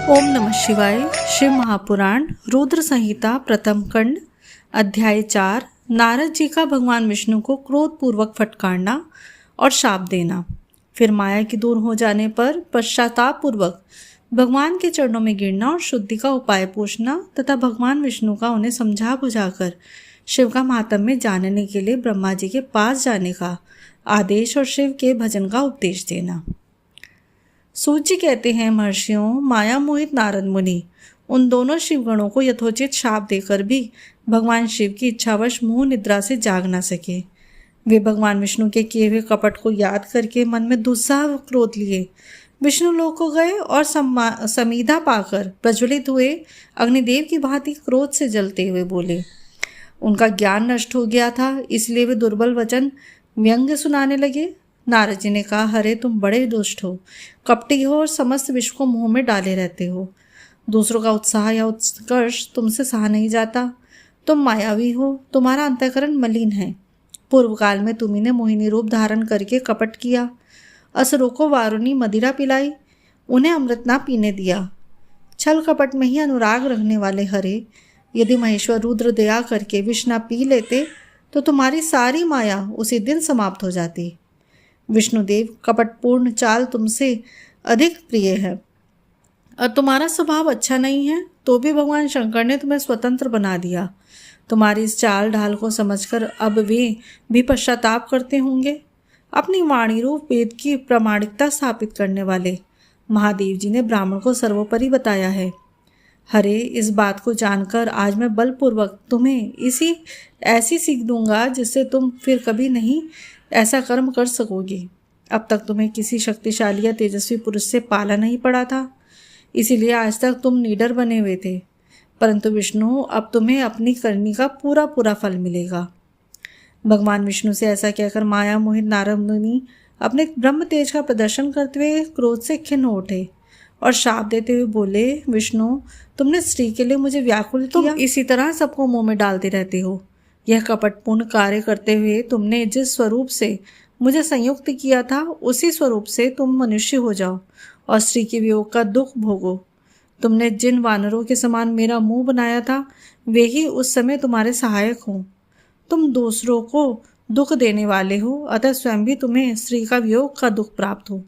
ओम नमः शिवाय। शिव महापुराण रुद्र संहिता प्रथम खंड अध्याय 4। नारद जी का भगवान विष्णु को क्रोध पूर्वक फटकारना और शाप देना। फिर माया के दूर हो जाने पर पश्चाताप पूर्वक भगवान के चरणों में गिरना और शुद्धि का उपाय पूछना तथा भगवान विष्णु का उन्हें समझा बुझाकर शिव का महात्म्य जानने के लिए ब्रह्मा जी के पास जाने का आदेश और शिव के भजन का उपदेश देना। सूत जी कहते हैं, महर्षियों, माया मोहित नारद मुनि उन दोनों शिवगणों को यथोचित शाप देकर भी भगवान शिव की इच्छावश मोह निद्रा से जाग न सके। वे भगवान विष्णु के किए हुए कपट को याद करके मन में दुस्साह क्रोध लिए विष्णु लोक को गए और समीधा पाकर प्रज्वलित हुए अग्निदेव की भांति क्रोध से जलते हुए बोले। उनका ज्ञान नष्ट हो गया था, इसलिए वे दुर्बल वचन व्यंग्य सुनाने लगे। नारद जी ने कहा, हरे तुम बड़े दुष्ट हो, कपटी हो और समस्त विश्व को मुंह में डाले रहते हो। दूसरों का उत्साह या उत्कर्ष तुमसे सहा नहीं जाता। तुम मायावी हो, तुम्हारा अंतःकरण मलिन है। पूर्व काल में तुम्ही ने मोहिनी रूप धारण करके कपट किया, असुरों को वारुणी मदिरा पिलाई, उन्हें अमृत ना पीने दिया। छल कपट में ही अनुराग रखने वाले हरे, यदि महेश्वर रुद्र दया करके विष ना पी लेते तो तुम्हारी सारी माया उसी दिन समाप्त हो जाती। विष्णुदेव कपटपूर्ण चाल तुमसे अधिक प्रिय है और तुम्हारा स्वभाव अच्छा नहीं है, तो भी भगवान शंकर ने तुम्हें स्वतंत्र बना दिया। तुम्हारी इस चाल ढाल को समझकर अब वे भी पश्चाताप करते होंगे। अपनी वाणी रूप वेद की प्रामाणिकता स्थापित करने वाले महादेव जी ने ब्राह्मण को सर्वोपरि बताया है। हरे, इस बात को जानकर आज मैं बलपूर्वक तुम्हें ऐसी सीख दूंगा जिससे तुम फिर कभी नहीं ऐसा कर्म कर सकोगे। अब तक तुम्हें किसी शक्तिशाली या तेजस्वी पुरुष से पाला नहीं पड़ा था, इसीलिए आज तक तुम निडर बने हुए थे, परंतु विष्णु अब तुम्हें अपनी करनी का पूरा पूरा फल मिलेगा। भगवान विष्णु से ऐसा कहकर माया मोहित नारद मुनि अपने ब्रह्म तेज का प्रदर्शन करते हुए क्रोध से खिन्न उठे और शाप देते हुए बोले, विष्णु, तुमने स्त्री के लिए मुझे व्याकुल किया, तुम इसी तरह सबको मुंह में डालते रहते हो। यह कपटपूर्ण कार्य करते हुए तुमने जिस स्वरूप से मुझे संयुक्त किया था, उसी स्वरूप से तुम मनुष्य हो जाओ और स्त्री के वियोग का दुख भोगो। तुमने जिन वानरों के समान मेरा मुंह बनाया था, वे ही उस समय तुम्हारे सहायक हों। तुम दूसरों को दुख देने वाले हो, अतः स्वयं भी तुम्हें स्त्री का वियोग का दुख प्राप्त हो।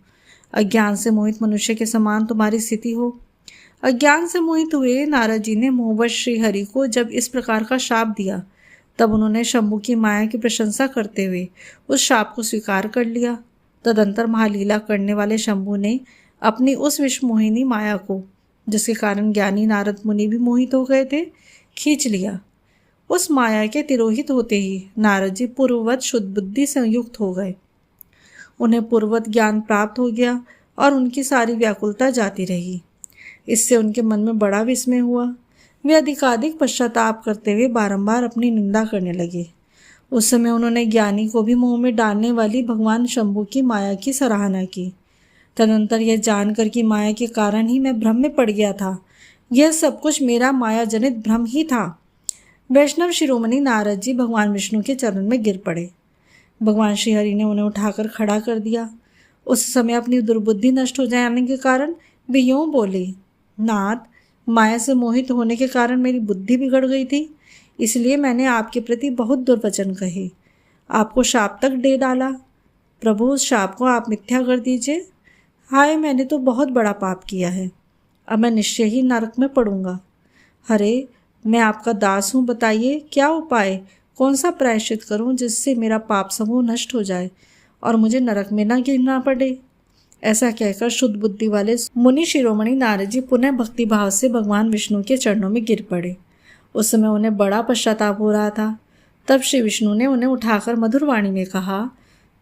अज्ञान से मोहित मनुष्य के समान तुम्हारी स्थिति हो। अज्ञान से मोहित हुए नारद जी ने मोहवश श्री हरि को जब इस प्रकार का शाप दिया, तब उन्होंने शंभु की माया की प्रशंसा करते हुए उस शाप को स्वीकार कर लिया। तदंतर महालीला करने वाले शंभु ने अपनी उस विषमोहिनी माया को, जिसके कारण ज्ञानी नारद मुनि भी मोहित हो गए थे, खींच लिया। उस माया के तिरोहित होते ही नारद जी पूर्ववत शुद्ध बुद्धि से युक्त हो गए। उन्हें पूर्ववत ज्ञान प्राप्त हो गया और उनकी सारी व्याकुलता जाती रही। इससे उनके मन में बड़ा विस्मय हुआ। वे अधिकाधिक पश्चाताप करते हुए बारंबार अपनी निंदा करने लगे। उस समय उन्होंने ज्ञानी को भी मुंह में डालने वाली भगवान शंभु की माया की सराहना की। तदंतर यह जानकर कि माया के कारण ही मैं भ्रम में पड़ गया था, यह सब कुछ मेरा माया जनित भ्रम ही था, वैष्णव शिरोमणि नारद जी भगवान विष्णु के चरण में गिर पड़े। भगवान श्रीहरि ने उन्हें उठाकर खड़ा कर दिया। उस समय अपनी दुर्बुद्धि नष्ट हो जाने के कारण वे यूँ बोले, नाथ, माया से मोहित होने के कारण मेरी बुद्धि बिगड़ गई थी, इसलिए मैंने आपके प्रति बहुत दुर्वचन कहे, आपको शाप तक दे डाला। प्रभु, उस शाप को आप मिथ्या कर दीजिए। हाय, मैंने तो बहुत बड़ा पाप किया है, अब मैं निश्चय ही नरक में पड़ूंगा। हरे, मैं आपका दास हूँ, बताइए क्या उपाय, कौन सा प्रायश्चित करूँ जिससे मेरा पाप समूह नष्ट हो जाए और मुझे नरक में न गिरना पड़े। ऐसा कहकर शुद्ध बुद्धि वाले मुनि शिरोमणि नारद जी पुनः भक्तिभाव से भगवान विष्णु के चरणों में गिर पड़े। उस समय उन्हें बड़ा पश्चाताप हो रहा था। तब श्री विष्णु ने उन्हें उठाकर मधुर वाणी में कहा।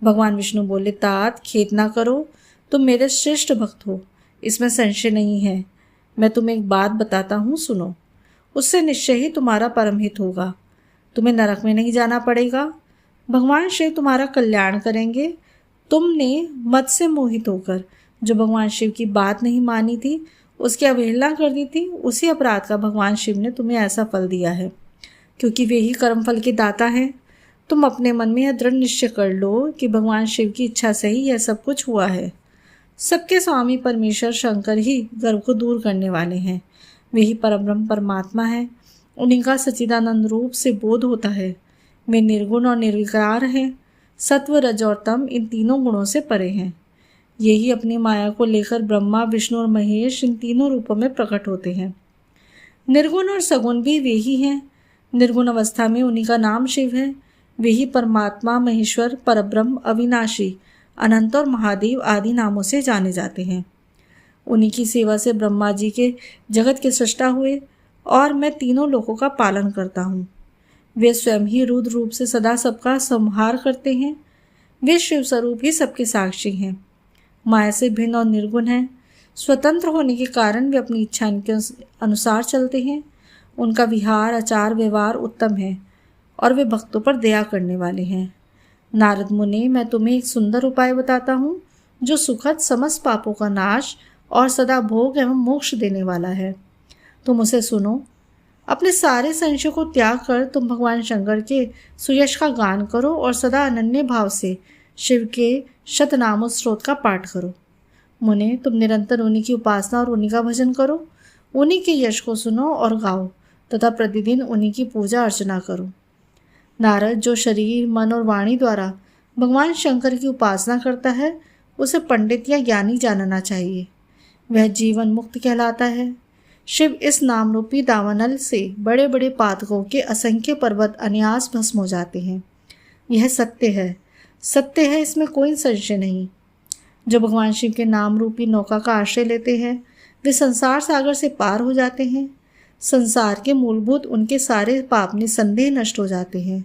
भगवान विष्णु बोले, तात, खेद ना करो, तुम मेरे श्रेष्ठ भक्त हो, इसमें संशय नहीं है। मैं तुम्हें एक बात बताता हूँ, सुनो। उससे निश्चय ही तुम्हारा परम हित होगा। तुम्हें नरक में नहीं जाना पड़ेगा। भगवान शिव तुम्हारा कल्याण करेंगे। तुमने मत से मोहित होकर जो भगवान शिव की बात नहीं मानी थी, उसकी अवहेलना कर दी थी, उसी अपराध का भगवान शिव ने तुम्हें ऐसा फल दिया है, क्योंकि वे ही कर्मफल के दाता हैं। तुम अपने मन में यह दृढ़ निश्चय कर लो कि भगवान शिव की इच्छा से ही यह सब कुछ हुआ है। सबके स्वामी परमेश्वर शंकर ही गर्व को दूर करने वाले हैं। वे ही परब्रह्म परमात्मा है। उन्हीं का सच्चिदानंद रूप से बोध होता है। वे निर्गुण और निर्विकार हैं। सत्व, रज और तम इन तीनों गुणों से परे हैं। यही अपनी माया को लेकर ब्रह्मा, विष्णु और महेश इन तीनों रूपों में प्रकट होते हैं। निर्गुण और सगुण भी वे ही हैं। निर्गुण अवस्था में उन्हीं का नाम शिव है। वे ही परमात्मा, महेश्वर, परब्रह्म, अविनाशी, अनंत और महादेव आदि नामों से जाने जाते हैं। उन्हीं की सेवा से ब्रह्मा जी के जगत के सृष्टा हुए और मैं तीनों लोकों का पालन करता हूँ। वे स्वयं ही रुद्र रूप से सदा सबका संहार करते हैं। वे शिव स्वरूप ही सबके साक्षी हैं। माया से भिन्न और निर्गुण हैं। स्वतंत्र होने के कारण वे अपनी इच्छा के अनुसार चलते हैं। उनका विहार, आचार, व्यवहार उत्तम है और वे भक्तों पर दया करने वाले हैं। नारद मुनि, मैं तुम्हें एक सुंदर उपाय बताता हूँ जो सुखद, समस्त पापों का नाश और सदा भोग एवं मोक्ष देने वाला है। तुम उसे सुनो। अपने सारे संशयों को त्याग कर तुम भगवान शंकर के सुयश का गान करो और सदा अनन्य भाव से शिव के शतनामों स्रोत का पाठ करो। मुने, तुम निरंतर उन्हीं की उपासना और उन्हीं का भजन करो। उन्हीं के यश को सुनो और गाओ तथा प्रतिदिन उन्हीं की पूजा अर्चना करो। नारद, जो शरीर, मन और वाणी द्वारा भगवान शंकर की उपासना करता है उसे पंडित या ज्ञानी जानना चाहिए। वह जीवन मुक्त कहलाता है। शिव इस नाम रूपी दावानल से बड़े बड़े पातकों के असंख्य पर्वत अनायास भस्म हो जाते हैं। यह सत्य है, सत्य है, इसमें कोई संशय नहीं। जो भगवान शिव के नाम रूपी नौका का आश्रय लेते हैं वे संसार सागर से पार हो जाते हैं। संसार के मूलभूत उनके सारे पाप निसंदेह नष्ट हो जाते हैं।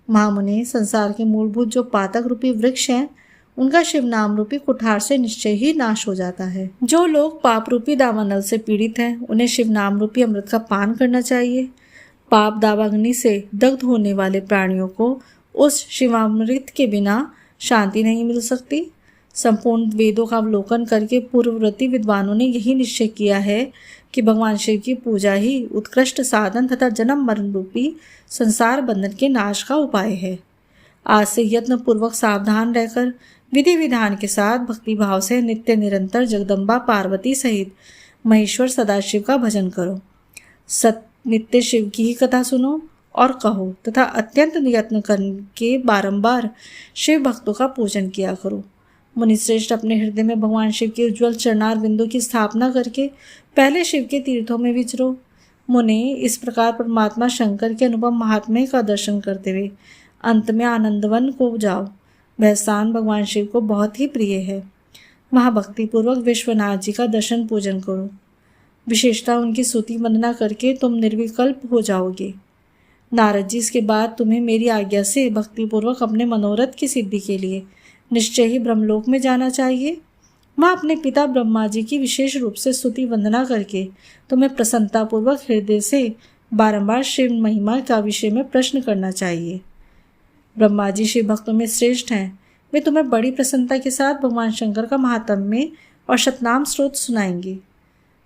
महामुने, संसार के मूलभूत जो पातक रूपी वृक्ष हैं उनका शिव नाम रूपी कुठार से निश्चय ही नाश हो जाता है। जो लोग पाप रूपी दावानल से पीड़ित हैं उन्हें शिव नाम रूपी अमृत का पान करना चाहिए। पाप दावाग्नि से दग्ध होने वाले प्राणियों को उस शिवामृत के बिना शांति नहीं मिल सकती। संपूर्ण वेदों का अवलोकन करके पूर्ववर्ती विद्वानों ने यही निश्चय किया है कि भगवान शिव की पूजा ही उत्कृष्ट साधन तथा जन्म मरण रूपी संसार बंधन के नाश का उपाय है। आज से यत्न पूर्वक सावधान रहकर विधि विधान के साथ भक्ति भाव से नित्य निरंतर जगदम्बा पार्वती सहित महेश्वर सदाशिव का भजन करो। नित्य शिव की ही कथा सुनो और कहो तथा अत्यंत यत्न करके बारंबार शिव भक्तों का पूजन किया करो। मुनिश्रेष्ठ, अपने हृदय में भगवान शिव के उज्ज्वल चरणार बिंदु की स्थापना करके पहले शिव के तीर्थों में विचरो। मुने, इस प्रकार परमात्मा शंकर के अनुपम महात्म्य का दर्शन करते हुए अंत में आनंदवन को जाओ। वह स्थान भगवान शिव को बहुत ही प्रिय है। वहाँ भक्तिपूर्वक विश्वनाथ जी का दर्शन पूजन करो। विशेषता उनकी स्तुति वंदना करके तुम निर्विकल्प हो जाओगे। नारद जी, इसके बाद तुम्हें मेरी आज्ञा से भक्तिपूर्वक अपने मनोरथ की सिद्धि के लिए निश्चय ही ब्रह्मलोक में जाना चाहिए। वहाँ अपने पिता ब्रह्मा जी की विशेष रूप से स्तुति वंदना करके तुम्हें प्रसन्नतापूर्वक हृदय से बारंबार शिव महिमा का विषय में प्रश्न करना चाहिए। ब्रह्मा जी शिव भक्तों में श्रेष्ठ हैं। वे तुम्हें बड़ी प्रसन्नता के साथ भगवान शंकर का महात्म्य और शतनाम स्रोत सुनाएंगे।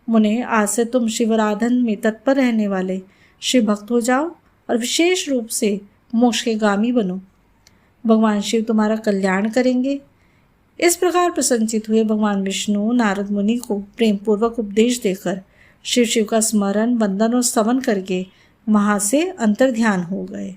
मुने, आज से तुम शिवराधन में तत्पर रहने वाले शिव भक्त हो जाओ और विशेष रूप से मोक्ष के गामी बनो। भगवान शिव तुम्हारा कल्याण करेंगे। इस प्रकार प्रसन्नचित हुए भगवान विष्णु नारद मुनि को प्रेम पूर्वक उपदेश देकर शिव का स्मरण, वंदन और स्तवन करके वहाँ से अंतर्ध्यान हो गए।